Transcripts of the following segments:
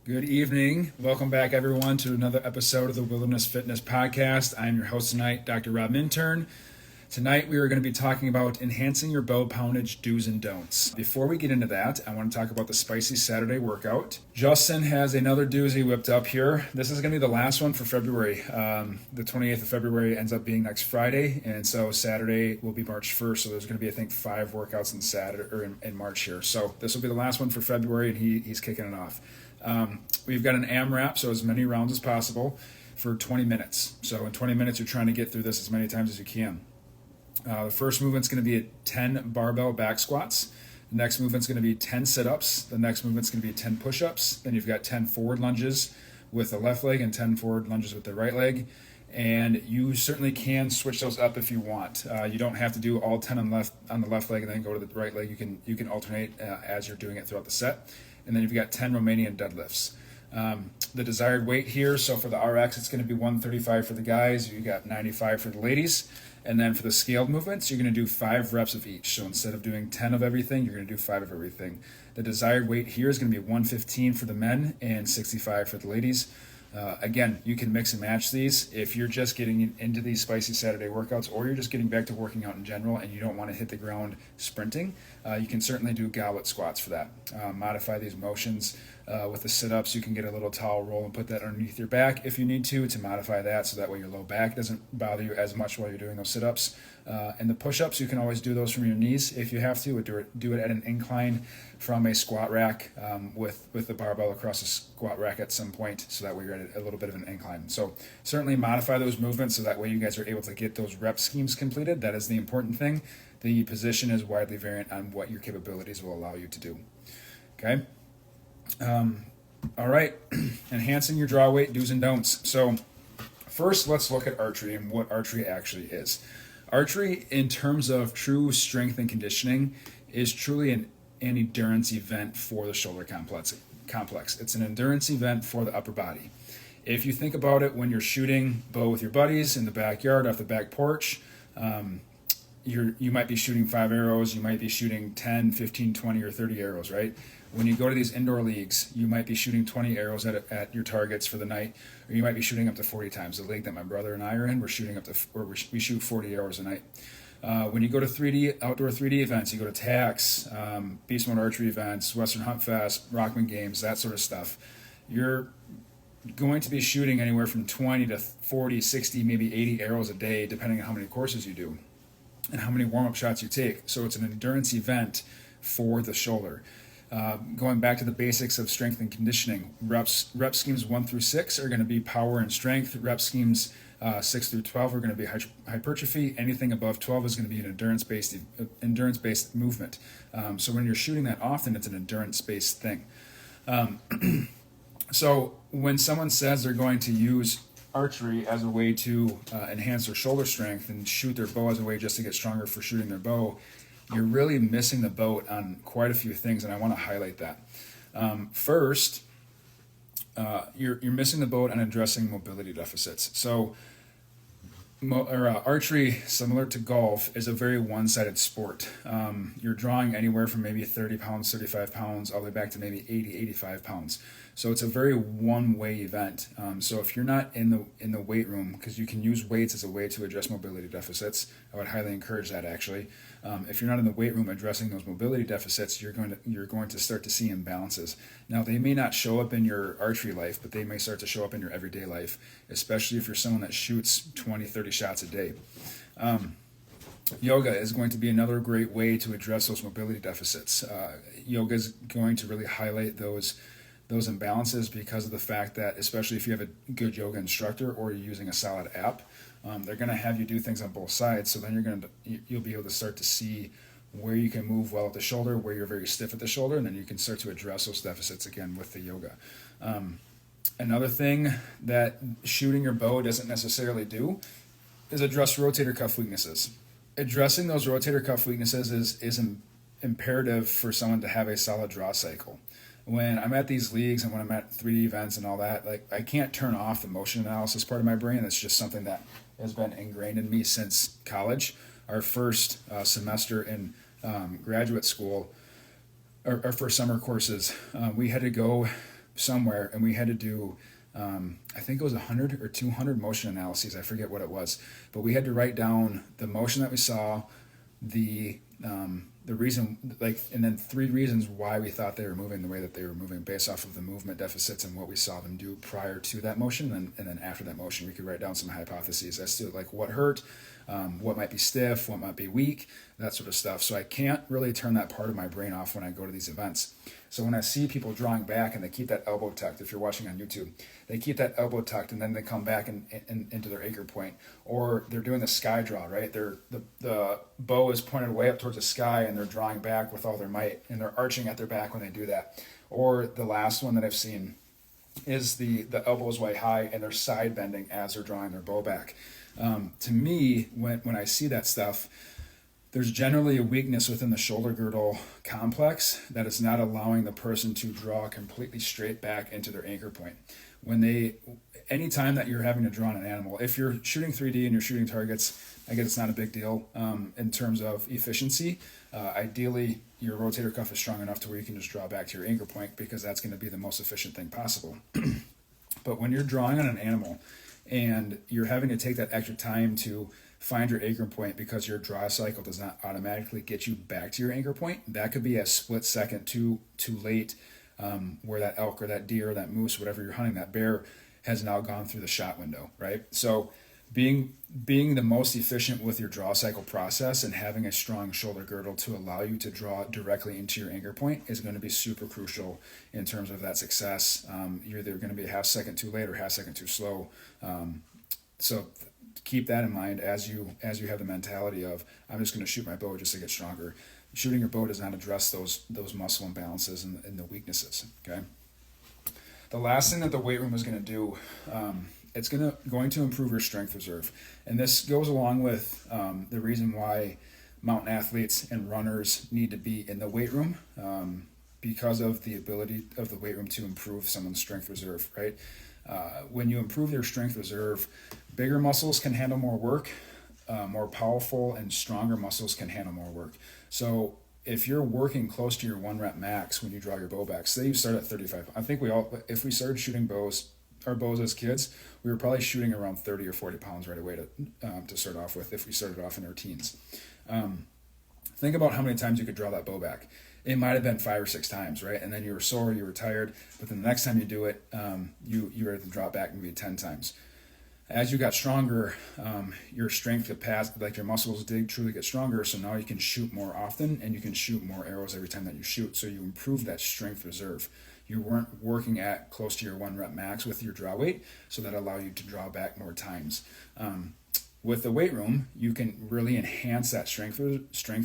Good evening. Welcome back, everyone, to another episode of the Wilderness Fitness Podcast. I'm your host tonight, Dr. Rob Minturn. Tonight, we are going to be talking about enhancing your bow poundage do's and don'ts. Before we get into that, I want to talk about the Spicy Saturday workout. Justin has another doozy whipped up here. This is going to be the last one for February. The 28th of February ends up being next Friday, and so Saturday will be March 1st. So there's going to be, I think, 5 workouts in March here. So this will be the last one for February, and he's kicking it off. We've got an AMRAP, so as many rounds as possible for 20 minutes. So in 20 minutes, you're trying to get through this as many times as you can. The first movement's going to be 10 barbell back squats. The next movement's going to be 10 sit-ups. The next movement's going to be 10 push-ups. Then you've got 10 forward lunges with the left leg and 10 forward lunges with the right leg. And you certainly can switch those up if you want. You don't have to do all 10 on the left leg and then go to the right leg. You can alternate as you're doing it throughout the set. And then you've got 10 Romanian deadlifts. The desired weight here, so for the RX, it's going to be 135 for the guys. You've got 95 for the ladies. And then for the scaled movements, you're going to do 5 reps of each. So instead of doing 10 of everything, you're going to do 5 of everything. The desired weight here is going to be 115 for the men and 65 for the ladies. Again, you can mix and match these. If you're just getting into these Spicy Saturday workouts, or you're just getting back to working out in general and you don't want to hit the ground sprinting, you can certainly do goblet squats for that. Modify these motions with the sit-ups. You can get a little towel roll and put that underneath your back if you need to modify that, so that way your low back doesn't bother you as much while you're doing those sit-ups. And the push-ups, you can always do those from your knees if you have to, or do it at an incline from a squat rack with the barbell across the squat rack at some point, so that way you're at a little bit of an incline. So certainly modify those movements so that way you guys are able to get those rep schemes completed. That is the important thing. The position is widely variant on what your capabilities will allow you to do. Okay? All right. Enhancing your draw weight, do's and don'ts. So first, let's look at archery and what archery actually is. Archery, in terms of true strength and conditioning, is truly an endurance event for the shoulder complex. It's an endurance event for the upper body. If you think about it, when you're shooting bow with your buddies in the backyard off the back porch, you might be shooting 5 arrows, you might be shooting 10, 15, 20, or 30 arrows, right? When you go to these indoor leagues, you might be shooting 20 arrows at your targets for the night, or you might be shooting up to 40 times. The league that my brother and I are in, we shoot 40 arrows a night. When you go to outdoor 3D events, you go to TAX, Beast Mode Archery events, Western Hunt Fest, Rockman Games, that sort of stuff, you're going to be shooting anywhere from 20 to 40, 60, maybe 80 arrows a day, depending on how many courses you do and how many warm-up shots you take. So it's an endurance event for the shoulder. Going back to the basics of strength and conditioning, rep schemes 1 through 6 are going to be power and strength. Rep schemes 6 through 12 are going to be hypertrophy. Anything above 12 is going to be an endurance-based movement. So when you're shooting that often, it's an endurance-based thing. So when someone says they're going to use archery as a way to enhance their shoulder strength and shoot their bow as a way just to get stronger for shooting their bow, you're really missing the boat on quite a few things, and I want to highlight that. First, you're missing the boat on addressing mobility deficits. So archery, similar to golf, is a very one-sided sport. You're drawing anywhere from maybe 30 pounds, 35 pounds, all the way back to maybe 80, 85 pounds. So it's a very one-way event. So if you're not in the weight room, because you can use weights as a way to address mobility deficits, I would highly encourage that actually. If you're not in the weight room addressing those mobility deficits, you're going to start to see imbalances. Now, they may not show up in your archery life, but they may start to show up in your everyday life, especially if you're someone that shoots 20, 30 shots a day. Yoga is going to be another great way to address those mobility deficits. Yoga is going to really highlight those imbalances because of the fact that, especially if you have a good yoga instructor or you're using a solid app, they're going to have you do things on both sides. So then you'll be able to start to see where you can move well at the shoulder, where you're very stiff at the shoulder, and then you can start to address those deficits again with the yoga. Another thing that shooting your bow doesn't necessarily do is address rotator cuff weaknesses. Addressing those rotator cuff weaknesses is imperative for someone to have a solid draw cycle. When I'm at these leagues and when I'm at 3D events and all that, like, I can't turn off the motion analysis part of my brain. It's just something that has been ingrained in me since college. Our first semester in graduate school, our first summer courses, we had to go somewhere, and we had to do, I think it was 100 or 200 motion analyses. I forget what it was, but we had to write down the motion that we saw, the reason, and then 3 reasons why we thought they were moving the way that they were moving based off of the movement deficits and what we saw them do prior to that motion. And then after that motion, we could write down some hypotheses as to what hurt, what might be stiff, what might be weak, that sort of stuff. So I can't really turn that part of my brain off when I go to these events. So when I see people drawing back and they keep that elbow tucked, if you're watching on YouTube, they keep that elbow tucked and then they come back and into their anchor point, or they're doing the sky draw, right? The bow is pointed way up towards the sky and they're drawing back with all their might and they're arching at their back when they do that. Or the last one that I've seen is the elbows way high and they're side bending as they're drawing their bow back. To me, when I see that stuff, there's generally a weakness within the shoulder girdle complex that is not allowing the person to draw completely straight back into their anchor point. Anytime that you're having to draw on an animal, if you're shooting 3D and you're shooting targets, I guess it's not a big deal in terms of efficiency. Ideally, your rotator cuff is strong enough to where you can just draw back to your anchor point because that's going to be the most efficient thing possible. But when you're drawing on an animal and you're having to take that extra time to find your anchor point because your draw cycle does not automatically get you back to your anchor point, that could be a split second too late, where that elk or that deer or that moose, whatever you're hunting, that bear has now gone through the shot window, right? So being the most efficient with your draw cycle process and having a strong shoulder girdle to allow you to draw directly into your anchor point is going to be super crucial in terms of that success. You're either going to be a half second too late or half second too slow. So keep that in mind as you have the mentality of, I'm just going to shoot my bow just to get stronger. Shooting your bow does not address those muscle imbalances and the weaknesses. Okay. The last thing that the weight room is going to do, it's going to improve your strength reserve, and this goes along with the reason why mountain athletes and runners need to be in the weight room, because of the ability of the weight room to improve someone's strength reserve. Right. When you improve their strength reserve, bigger muscles can handle more work, more powerful and stronger muscles can handle more work. So if you're working close to your 1 rep max when you draw your bow back, say you start at 35, I think if we started shooting our bows as kids, we were probably shooting around 30 or 40 pounds right away to start off with if we started off in our teens. Think about how many times you could draw that bow back. It might have been 5 or 6 times, right? And then you were sore, you were tired, but then the next time you do it, you were to drop back maybe 10 times. As you got stronger, your strength capacity, your muscles did truly get stronger, so now you can shoot more often and you can shoot more arrows every time that you shoot, so you improve that strength reserve. You weren't working at close to your 1 rep max with your draw weight, so that allow you to draw back more times. With the weight room, you can really enhance that strength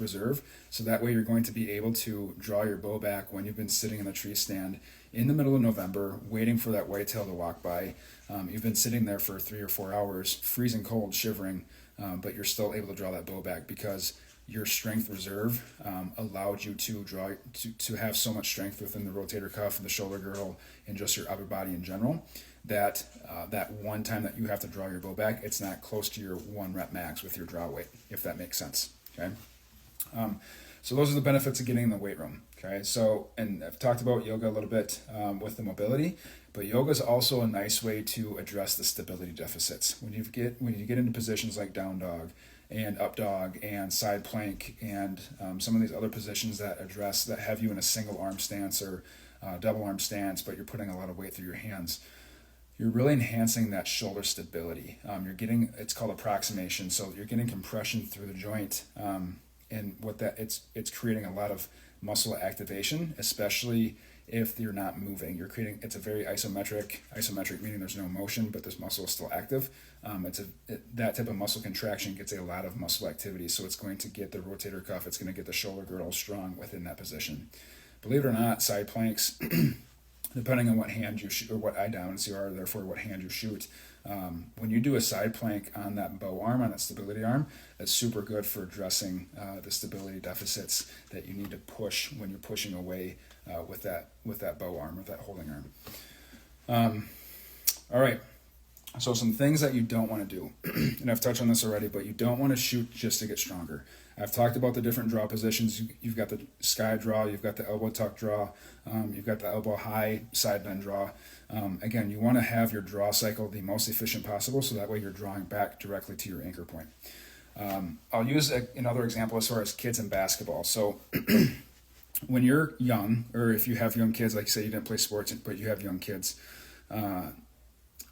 reserve, so that way you're going to be able to draw your bow back when you've been sitting in the tree stand in the middle of November, waiting for that whitetail to walk by. You've been sitting there for 3 or 4 hours, freezing cold, shivering, but you're still able to draw that bow back because your strength reserve allowed you to have so much strength within the rotator cuff and the shoulder girdle and just your upper body in general, that that one time that you have to draw your bow back, it's not close to your 1 rep max with your draw weight, if that makes sense. Okay. So those are the benefits of getting in the weight room. Okay. So, and I've talked about yoga a little bit with the mobility, but yoga is also a nice way to address the stability deficits. When you get into positions like down dog and up dog and side plank and some of these other positions that have you in a single arm stance or double arm stance, but you're putting a lot of weight through your hands, you're really enhancing that shoulder stability. It's called approximation. So you're getting compression through the joint. And it's creating a lot of muscle activation, especially if you're not moving. It's a very isometric meaning there's no motion, but this muscle is still active. That type of muscle contraction gets a lot of muscle activity. So it's going to get the rotator cuff, it's going to get the shoulder girdle strong within that position. Believe it or not, side planks, depending on what hand you shoot, or what eye dominance you are, therefore what hand you shoot. When you do a side plank on that bow arm, on that stability arm, that's super good for addressing the stability deficits that you need to push when you're pushing away with that bow arm, with that holding arm. All right. So some things that you don't want to do, and I've touched on this already, but you don't want to shoot just to get stronger. I've talked about the different draw positions. You've got the sky draw, you've got the elbow tuck draw, you've got the elbow high side bend draw. Again, you want to have your draw cycle the most efficient possible, so that way you're drawing back directly to your anchor point. I'll use another example as far as kids in basketball. So when you're young, or if you have young kids, like say you didn't play sports, but you have young kids,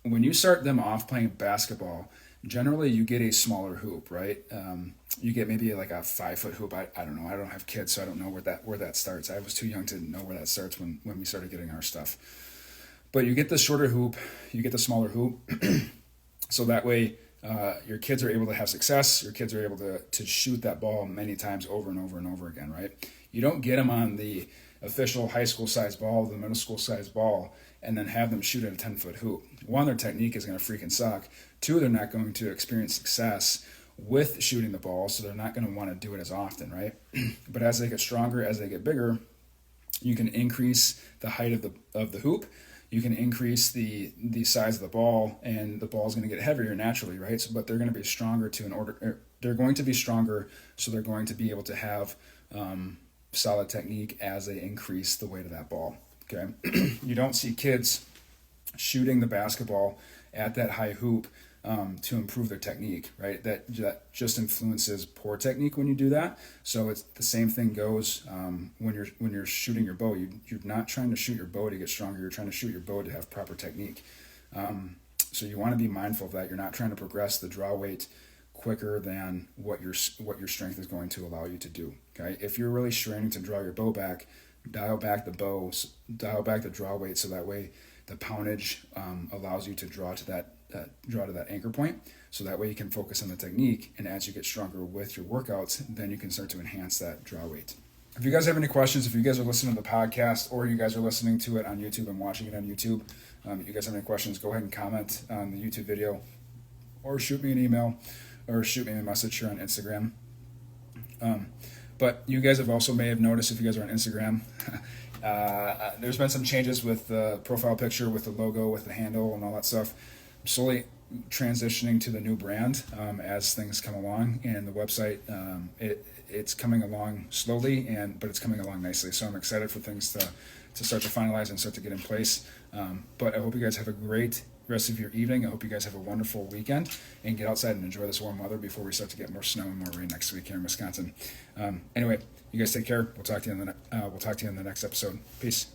when you start them off playing basketball, generally you get a smaller hoop, right? You get maybe like a 5-foot hoop. I don't know. I don't have kids, so I don't know where that starts. I was too young to know where that starts when we started getting our stuff. But you get the shorter hoop, you get the smaller hoop, so that way your kids are able to have success. Your kids are able to shoot that ball many times over and over and over again, right? You don't get them on the official high school size ball, the middle school size ball, and then have them shoot at a 10-foot hoop. One, their technique is going to freaking suck. Two, they're not going to experience success with shooting the ball, so they're not going to want to do it as often, right? But as they get stronger, as they get bigger, you can increase the height of the hoop. You can increase the size of the ball, and the ball is going to get heavier naturally, right? So, but they're going to be stronger they're going to be stronger, so they're going to be able to have solid technique as they increase the weight of that ball. Okay, you don't see kids shooting the basketball at that high hoop to improve their technique, right? That just influences poor technique when you do that. So it's the same thing goes when you're shooting your bow. You're not trying to shoot your bow to get stronger. You're trying to shoot your bow to have proper technique. So you want to be mindful of that. You're not trying to progress the draw weight quicker than what your strength is going to allow you to do. Okay, if you're really straining to draw your bow back, dial back the draw weight, so that way the poundage allows you to draw to that anchor point, so that way you can focus on the technique, and as you get stronger with your workouts, then you can start to enhance that draw weight. If you guys have any questions, if you guys are listening to the podcast, or you guys are listening to it on YouTube and watching it on YouTube, if you guys have any questions, go ahead and comment on the YouTube video, or shoot me an email, or shoot me a message here on Instagram. But you guys may have noticed, if you guys are on Instagram, there's been some changes with the profile picture, with the logo, with the handle, and all that stuff. I'm slowly transitioning to the new brand as things come along, and the website, it's coming along slowly, but it's coming along nicely. So I'm excited for things to start to finalize and start to get in place. But I hope you guys have a great rest of your evening. I hope you guys have a wonderful weekend and get outside and enjoy this warm weather before we start to get more snow and more rain next week here in Wisconsin. Anyway, you guys take care. We'll talk to you in the next episode. Peace.